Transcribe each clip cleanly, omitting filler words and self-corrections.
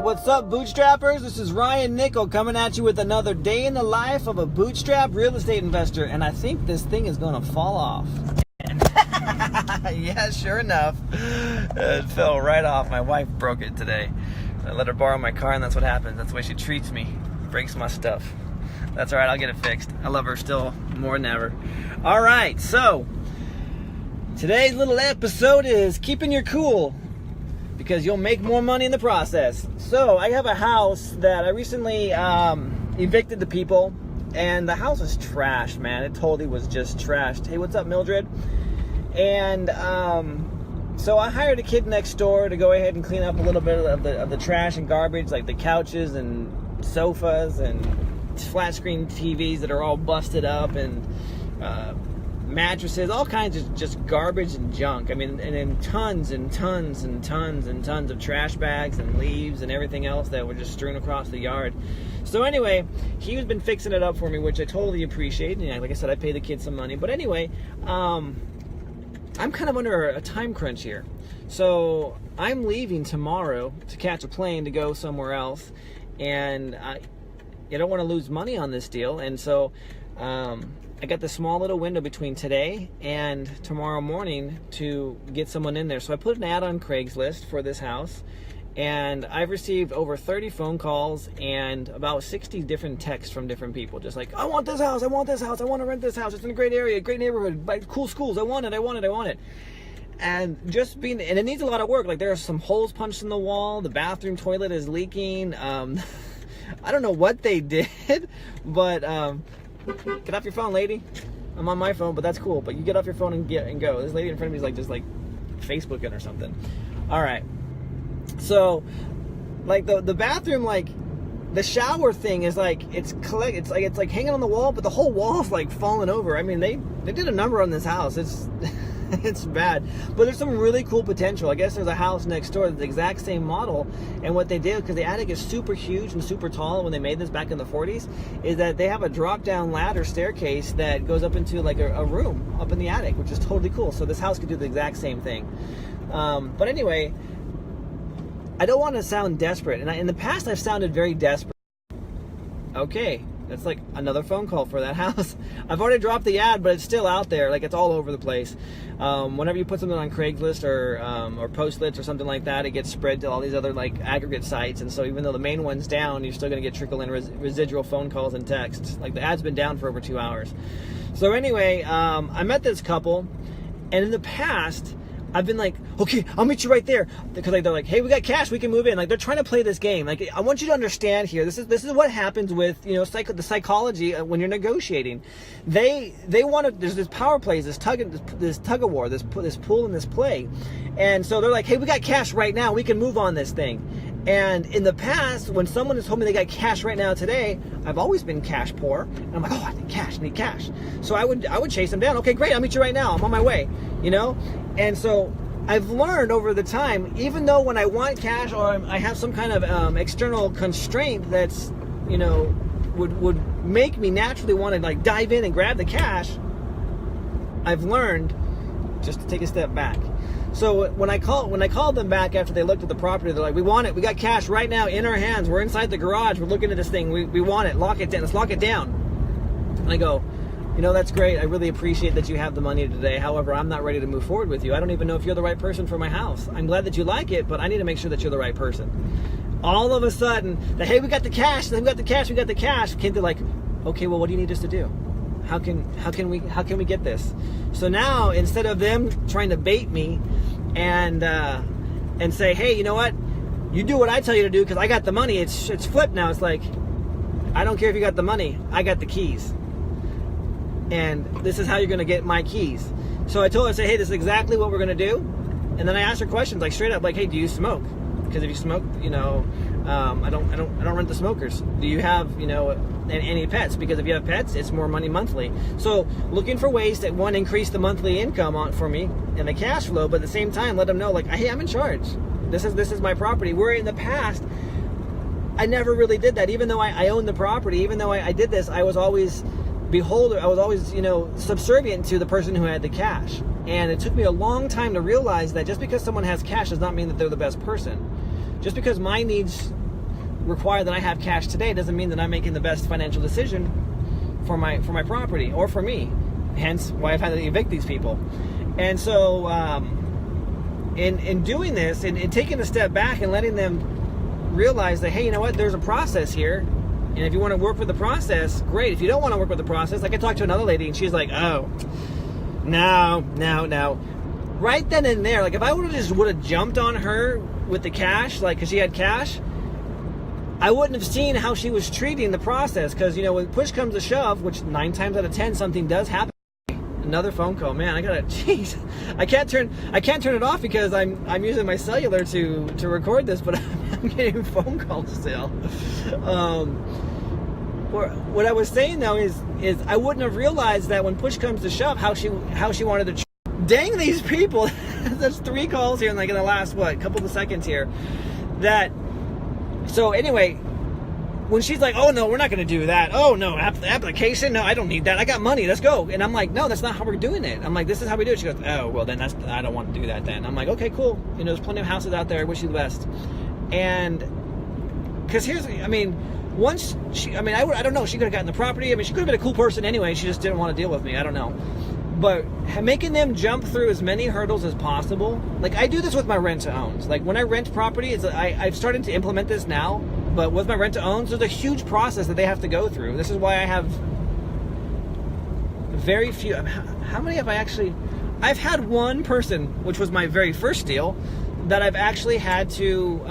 what's up, Bootstrappers? This is Ryan Nickel coming at you with another day in the life of a Bootstrap Real Estate Investor, and I think this thing is going to fall off. Yeah, sure enough, it fell right off. My wife broke it today. I let her borrow my car, and that's what happens. That's the way she treats me. Breaks my stuff. That's all right, I'll get it fixed. I love her still more than ever. All right, so today's little episode is keeping your cool, because you'll make more money in the process. So I have a house that I recently evicted the people, and the house is trashed, man. It totally was just trashed. Hey, what's up, Mildred? And so I hired a kid next door to go ahead and clean up a little bit of the trash and garbage, like the couches and sofas and flat screen TVs that are all busted up, and mattresses, all kinds of just garbage and junk. I mean, and then tons and tons and tons and tons of trash bags and leaves and everything else that were just strewn across the yard. So anyway, he's been fixing it up for me, which I totally appreciate. And like I said, I pay the kids some money. But anyway, I'm kind of under a time crunch here. So I'm leaving tomorrow to catch a plane to go somewhere else. And I don't want to lose money on this deal. And so I got this small little window between today and tomorrow morning to get someone in there. So I put an ad on Craigslist for this house, and I've received over 30 phone calls and about 60 different texts from different people. Just like, I want this house, I want this house, I want to rent this house. It's in a great area, great neighborhood, by cool schools. I want it, I want it, I want it. And just being, and it needs a lot of work. Like, there are some holes punched in the wall. The bathroom toilet is leaking. I don't know what they did, but get off your phone, lady. I'm on my phone, but that's cool. But you get off your phone and go. This lady in front of me is like Facebooking or something. All right. So, like the bathroom, like the shower thing is like it's like hanging on the wall, but the whole wall's like falling over. I mean, they did a number on this house. It's bad, but there's some really cool potential. I guess there's a house next door that's the exact same model, and what they did, because the attic is super huge and super tall when they made this back in the 40s, is that they have a drop-down ladder staircase that goes up into like a room up in the attic, which is totally cool. So this house could do the exact same thing. But anyway, I don't want to sound desperate, and in the past I've sounded very desperate. Okay, that's like another phone call for that house. I've already dropped the ad, but it's still out there. Like, it's all over the place. Whenever you put something on Craigslist or Postlets or something like that, it gets spread to all these other like aggregate sites. And so even though the main one's down, you're still going to get trickle in residual phone calls and texts. Like, the ad's been down for over 2 hours. So anyway, I met this couple, and in the past, I've been like, okay, I'll meet you right there, because like they're like, hey, we got cash, we can move in. Like, they're trying to play this game. Like, I want you to understand here. This is what happens with, you know, the psychology when you're negotiating. They want to. There's this power plays, this tug of war, this pull and this play, and so they're like, hey, we got cash right now, we can move on this thing. And in the past, when someone has told me they got cash right now today, I've always been cash poor. And I'm like, oh, I need cash. So I would chase them down. Okay, great, I'll meet you right now. I'm on my way, you know? And so I've learned over the time, even though when I want cash or I have some kind of external constraint that's, you know, would make me naturally want to like dive in and grab the cash, I've learned just to take a step back. So when I called them back after they looked at the property, they're like, we want it. We got cash right now in our hands. We're inside the garage. We're looking at this thing. We want it. Lock it down. Let's lock it down. And I go, you know, that's great. I really appreciate that you have the money today. However, I'm not ready to move forward with you. I don't even know if you're the right person for my house. I'm glad that you like it, but I need to make sure that you're the right person. All of a sudden, hey, we got the cash. We got the cash. Came to like, okay, well, what do you need us to do? How can we get this? So now, instead of them trying to bait me and say, hey, you know what? You do what I tell you to do because I got the money. It's flipped now. It's like, I don't care if you got the money. I got the keys. And this is how you're going to get my keys. So I told her, I said, hey, this is exactly what we're going to do. And then I asked her questions like straight up, like, hey, do you smoke? Because if you smoke, you know, I don't rent the smokers. Do you have, you know, any pets? Because if you have pets, it's more money monthly. So looking for ways that, one, increase the monthly income for me and the cash flow, but at the same time let them know, like, hey, I'm in charge. This is my property. Where in the past, I never really did that. Even though I owned the property, even though I did this, I was always beholder. I was always, you know, subservient to the person who had the cash. And it took me a long time to realize that just because someone has cash does not mean that they're the best person. Just because my needs require that I have cash today doesn't mean that I'm making the best financial decision for my property or for me. Hence why I've had to evict these people. And so in doing this and taking a step back and letting them realize that, hey, you know what, there's a process here, and if you want to work with the process, great. If you don't want to work with the process, like I talked to another lady and she's like, oh, no. Right then and there, like if I would have jumped on her with the cash, like because she had cash, I wouldn't have seen how she was treating the process. Because, you know, when push comes to shove, which 9 times out of 10 something does happen. Another phone call, man. I can't turn it off because I'm using my cellular to record this, but I'm getting phone calls still. What I was saying though is I wouldn't have realized that when push comes to shove, how she wanted to. Dang these people! There's 3 calls here, in the last couple of seconds here. So anyway, when she's like, oh no, we're not going to do that. Oh no, application? No, I don't need that. I got money. Let's go. And I'm like, no, that's not how we're doing it. I'm like, this is how we do it. She goes, oh, well then I don't want to do that then. I'm like, okay, cool. You know, there's plenty of houses out there. I wish you the best. And because once I don't know. She could have gotten the property. I mean, she could have been a cool person anyway. She just didn't want to deal with me. I don't know. But making them jump through as many hurdles as possible. Like I do this with my rent-to-owns. Like when I rent property, I've started to implement this now. But with my rent-to-owns, there's a huge process that they have to go through. This is why I have very few. How many have I actually? I've had one person, which was my very first deal, that I've actually had to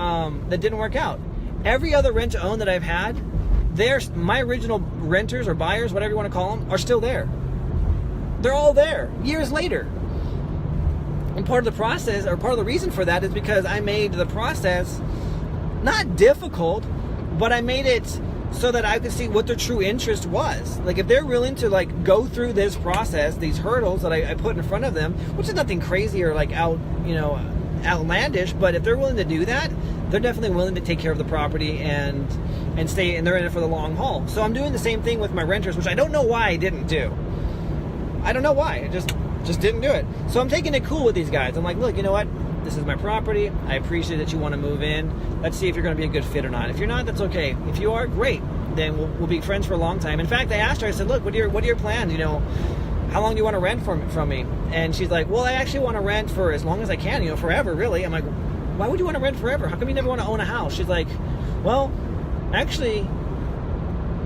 that didn't work out. Every other rent-to-own that I've had, my original renters or buyers, whatever you want to call them, are still there. They're all there years later. And part of the process, or part of the reason for that, is because I made the process not difficult, but I made it so that I could see what their true interest was. Like if they're willing to go through this process, these hurdles that I put in front of them, which is nothing crazy or outlandish, but if they're willing to do that, they're definitely willing to take care of the property and stay, and they're in it for the long haul. So I'm doing the same thing with my renters, which I don't know why I didn't do. I don't know why. I just didn't do it. So I'm taking it cool with these guys. I'm like, look, you know what? This is my property. I appreciate that you want to move in. Let's see if you're going to be a good fit or not. If you're not, that's okay. If you are, great. Then we'll be friends for a long time. In fact, I asked her, I said, look, what are your plans? You know, how long do you want to rent from me? And she's like, well, I actually want to rent for as long as I can, forever, really. I'm like, why would you want to rent forever? How come you never want to own a house? She's like, well, actually,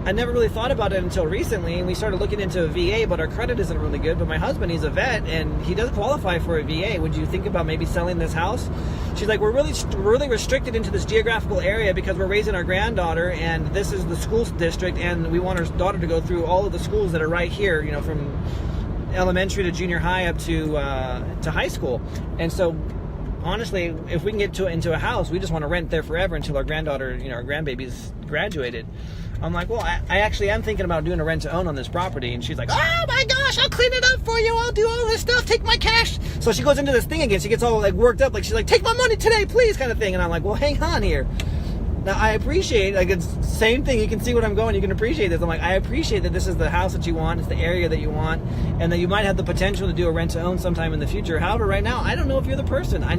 I never really thought about it until recently, and we started looking into a VA, but our credit isn't really good. But my husband, he's a vet, and he does qualify for a VA. Would you think about maybe selling this house? She's like, we're really restricted into this geographical area because we're raising our granddaughter, and this is the school district, and we want our daughter to go through all of the schools that are right here, from elementary to junior high up to high school. And so, honestly, if we can get into a house, we just want to rent there forever until our granddaughter, our grandbaby's graduated. I'm like, well, I actually am thinking about doing a rent-to-own on this property. And she's like, oh my gosh, I'll clean it up for you. I'll do all this stuff. Take my cash. So she goes into this thing again. She gets all worked up. She's like, take my money today, please, kind of thing. And I'm like, well, hang on here. Now, I appreciate, it's the same thing. You can see what I'm going. You can appreciate this. I'm like, I appreciate that this is the house that you want. It's the area that you want. And that you might have the potential to do a rent-to-own sometime in the future. However, right now, I don't know if you're the person. I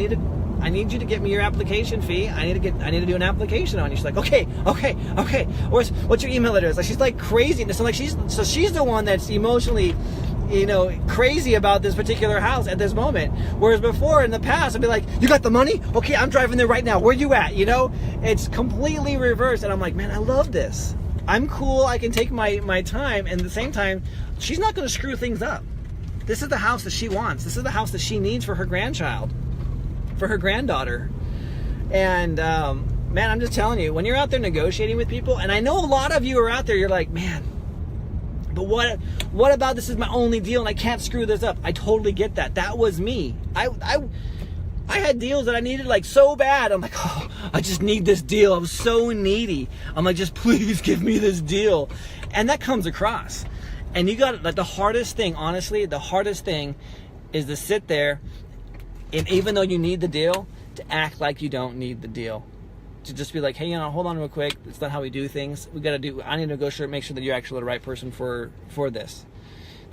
need you to get me your application fee. I need to do an application on you. She's like, okay. What's your email address? She's like crazy. So she's the one that's emotionally, crazy about this particular house at this moment. Whereas before in the past, I'd be like, you got the money? Okay, I'm driving there right now. Where you at? It's completely reversed. And I'm like, man, I love this. I'm cool. I can take my time. And at the same time, she's not going to screw things up. This is the house that she wants. This is the house that she needs for her grandchild. For her granddaughter. And man, I'm just telling you, when you're out there negotiating with people, and I know a lot of you are out there, you're like, man, but what about this is my only deal and I can't screw this up? I totally get that. That was me. I had deals that I needed so bad. I'm like, oh, I just need this deal. I was so needy. I'm like, just please give me this deal. And that comes across. And you got the hardest thing, honestly, the hardest thing is to sit there. And even though you need the deal, to act like you don't need the deal. To just be like, hey, hold on real quick. It's not how we do things. I need to negotiate, make sure that you're actually the right person for this.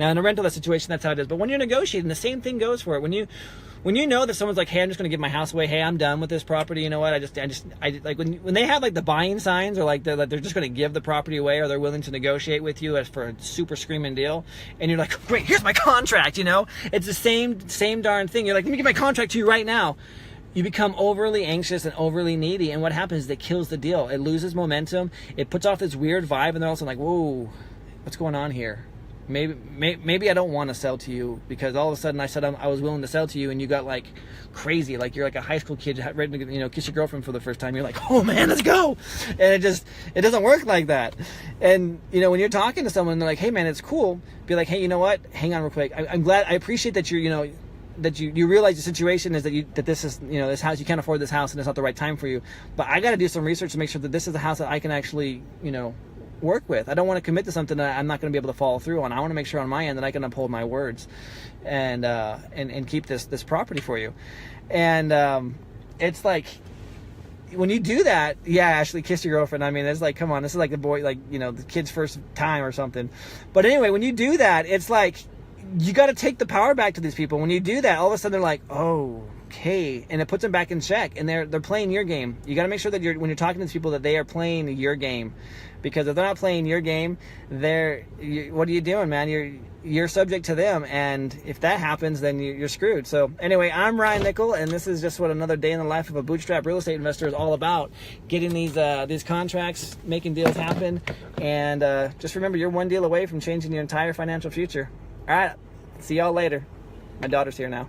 Now in a rental situation, that's how it is. But when you're negotiating, the same thing goes for it. When you know that someone's like, hey, I'm just going to give my house away. Hey, I'm done with this property. You know what? I like when they have like the buying signs, or like they're just going to give the property away, or they're willing to negotiate with you for a super screaming deal, and you're like, great, here's my contract. You know, it's the same darn thing. You're like, let me give my contract to you right now. You become overly anxious and overly needy, and what happens is it kills the deal. It loses momentum. It puts off this weird vibe, and they're also like, whoa, what's going on here? Maybe I don't want to sell to you, because all of a sudden I said I was willing to sell to you, and you got like crazy, like you're like a high school kid ready to, you know, kiss your girlfriend for the first time. You're like, oh man, let's go. And it doesn't work like that. And you know, when you're talking to someone, they're like, hey man, it's cool. Be like, hey, you know what? Hang on real quick. I'm glad. I appreciate that you're, you know, that you realize the situation is that this is, you know, this house, you can't afford this house and it's not the right time for you. But I got to do some research to make sure that this is a house that I can actually, you know, work with. I don't want to commit to something that I'm not going to be able to follow through on. I want to make sure on my end that I can uphold my words and keep this property for you. And it's like, when you do that, yeah, actually kiss your girlfriend. I mean, it's like, come on, this is like the boy, like, you know, the kid's first time or something. But anyway, when you do that, it's like, you got to take the power back to these people. When you do that, all of a sudden they're like, oh, okay, and it puts them back in check, and they're playing your game. You got to make sure that when you're talking to these people, that they are playing your game, because if they're not playing your game, what are you doing, man? You're subject to them, and if that happens, then you're screwed. So anyway, I'm Ryan Nickel, and this is just what another day in the life of a bootstrap real estate investor is all about: getting these contracts, making deals happen, and just remember, you're one deal away from changing your entire financial future. All right, see y'all later. My daughter's here now.